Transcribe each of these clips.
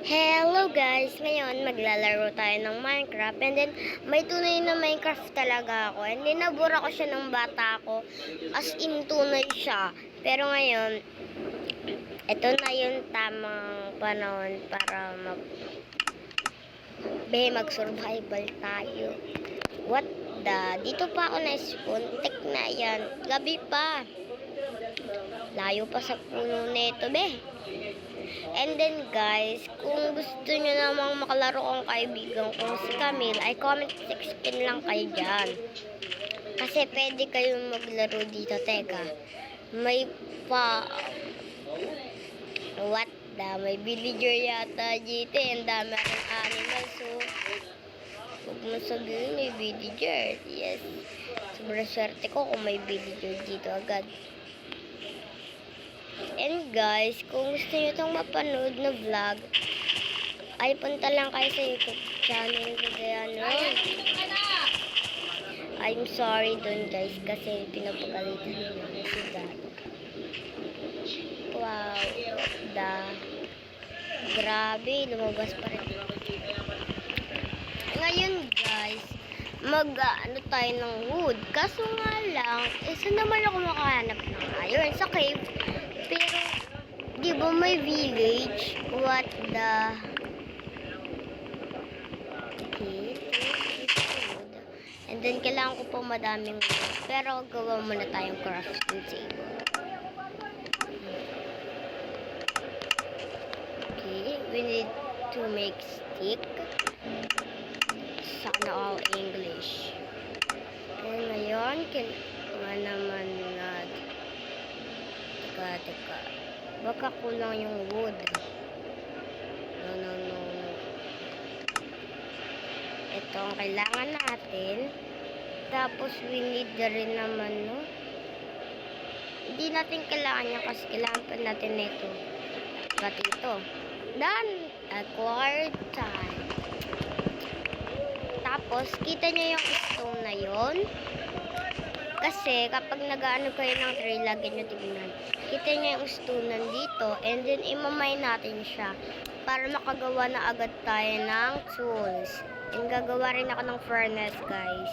Hello guys! Ngayon maglalaro tayo ng Minecraft and then may tunay na Minecraft talaga ako and then nabura ko siya ng bata ko as in tunay siya. Pero ngayon, ito na yung tamang panahon para mag-survival tayo. What the? Dito pa ako na-spawn. Tek na yan. Gabi pa. Layo pa sa puno nito, be. And then guys, kung gusto nyo namang makalaro kong kaibigan kong si Camille, ay comment 16 lang kayo dyan. Kasi pwede kayong maglaro dito. Teka, may what the? May villager yata dito. Ang dami ng animals. So, huwag mo sabihin may villager. Yes. Sobrang swerte ko kung may villager dito agad. And guys, kung gusto nyo itong mapanood na vlog, ay punta lang kayo sa YouTube channel ko. I'm sorry dun guys, kasi pinapagalitan nyo si Dad. Wow, grabe, lumabas pa rin. Ngayon guys, ano tayo ng wood. Kaso nga lang, saan naman ako makahanap ng iron? Sa cave. Pero, di ba may village? What the? Okay. And then, kailangan ko po madaming wood. Pero, gawa muna tayong crafting table. Okay. We need to make stick. Sana all English. And ngayon, kailangan naman na teka. Baka kulang yung wood. No. Ito ang kailangan natin. Tapos, we need na rin naman, no? Hindi natin kailangan yan kasi kailangan pa natin ito. Pati ito. Done! Acquired time. Tapos, kita nyo yung stone na yon. Kasi, kapag nag-ano kayo ng tree, lagi nyo tignan. Kita nyo yung stone nandito, and then, imamay natin siya para makagawa na agad tayo ng tools. And, gagawa rin ako ng furnace, guys.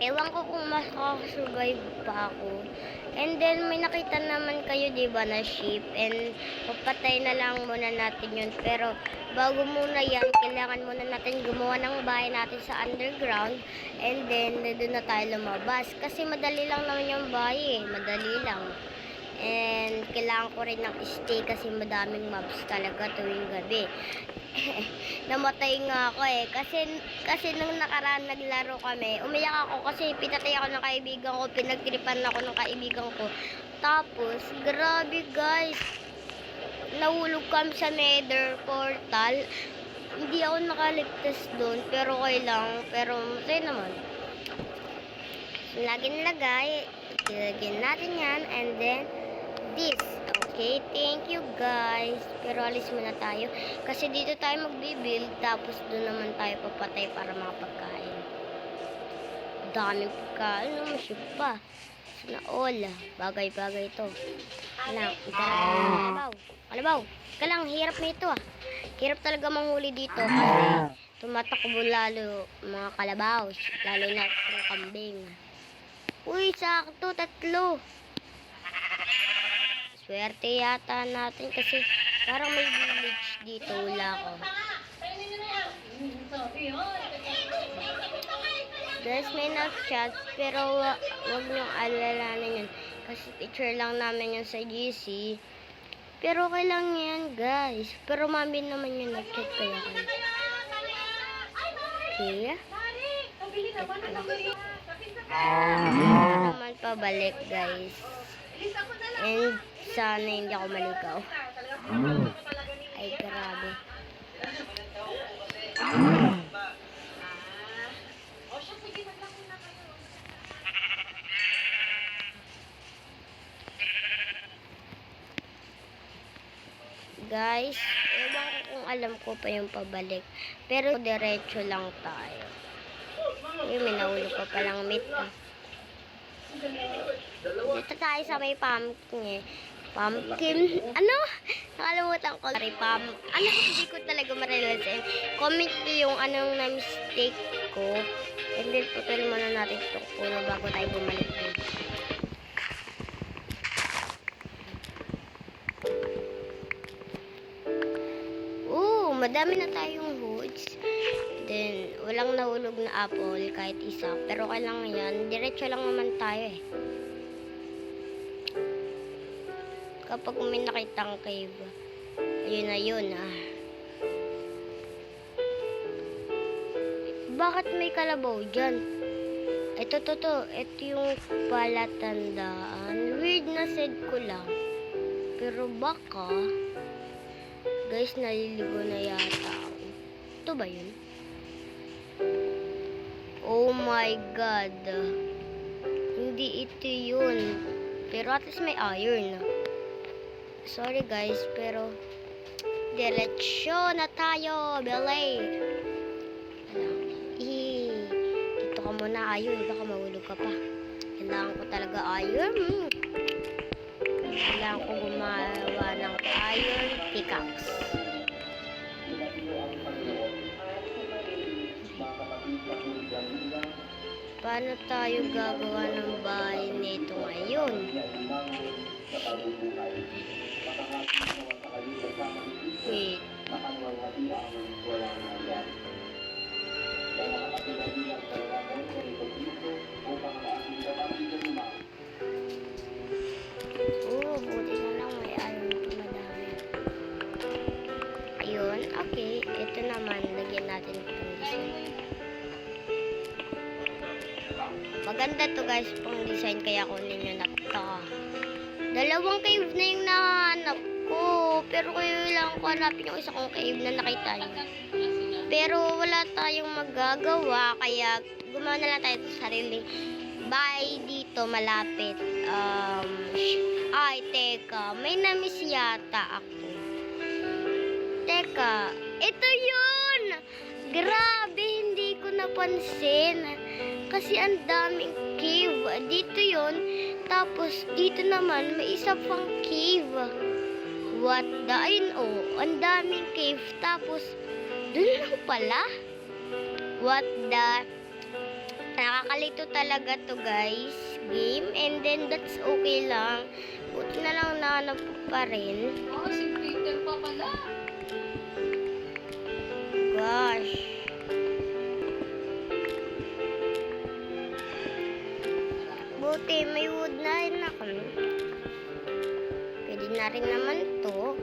Ewan ko kung makakasurvive pa ako. And then, may nakita naman kayo, diba, na sheep. And, papatay na lang muna natin yun. Pero, bago muna yan, kailangan muna natin gumawa ng bahay natin sa underground. And then, doon na tayo lumabas. Kasi madali lang naman yung bahay eh. Madali lang. And, kailangan ko rin ng stay kasi madaming mobs talaga tuwing gabi. Namatay nga ako eh. Kasi nung nakaraan naglaro kami, umiyak ako kasi pinatay ako ng kaibigan ko, pinagtripan ako ng kaibigan ko. Tapos, grabe guys, nahulog kami sa nether portal. Hindi ako nakaligtas doon, pero okay lang. Pero masaya naman. Lagyan natin yan, and then this. Okay, thank you guys. Pero alis muna tayo. Kasi dito tayo magbibuild. Tapos doon naman tayo papatay para makapagkain. Daming pagkain. Masyip pa. Sana all. Bagay-bagay ito. Kalabaw. Kalang, hirap na ito ah. Hirap talaga manghuli dito. Kasi tumatakbo lalo mga kalabaw. Lalo na itong kambing. Uy, sakto. 3. Swerte yata natin kasi parang may village dito. Wala ko. Guys, may nag-chat pero wag niyong alalahanin yun. Kasi picture lang namin yun sa GC. Pero okay lang yan guys. Pero mami naman yung nag-chat kaya kayo. Okay. Naman pabalik guys. And sana hindi ako maligaw. Ay, grabe. Guys, ewan ko kung alam ko pa yung pabalik. Pero diretso lang tayo. May nahulog pa palang meat. Dito tayo sa may pumpkin eh. Pumpkin. Ano? Nakalimutan ko. Sorry, ano? Hindi ko talaga ma-realize. Comment niyo yung anong na-mistake ko. And then, putol muna natin itong puno bago tayo bumalik dito. Madami na tayong hoods. Then, walang nahulog na apple kahit isa. Pero kailangan yan. Diretso lang naman tayo eh. Kapag may nakitang cave. Ayun na yun ah. Bakit may kalabaw dyan? Ito. Ito yung palatandaan. Weird na said ko lang. Pero baka... Guys, naliligo na yata ako. Ito ba yun? Oh my God. Hindi ito yun. Pero at least may iron. Sorry guys, pero diretsyo na tayo. Belay. Dito ka muna iron. Baka mahulog ka pa. Kailangan ko talaga iron. Kailangan ko gumawa ng iron pickaxe. Paano tayo gagawa ng bahay nito ngayon? Wait. Buti na lang may iron pa madami. Ayun, okay. Ito naman, lagyan natin itong design. Maganda to guys, pang design, kaya kunin nyo na to. Dalawang cave na yung nahanap ko. Pero kailangan ko hanapin yung isa kong cave na nakita nyo. Pero wala tayong magagawa, kaya gumawa na lang tayo sa sariling bahay dito malapit. Ay, teka. May na-miss yata ako. Teka. Ito yun! Grabe, hindi ko napansin. Kasi ang daming cave. Dito yun. Tapos, dito naman, may isa pang cave. What the? Ayun, oh. Ang daming cave. Tapos, dun lang pala. What the? Nakakalito talaga to guys. Game. And then, that's okay lang. Buti na lang nahanap ko pa rin. Oh, si Peter pa pala. Gosh. Buti, may wood na rin ako. Pwede na rin naman to.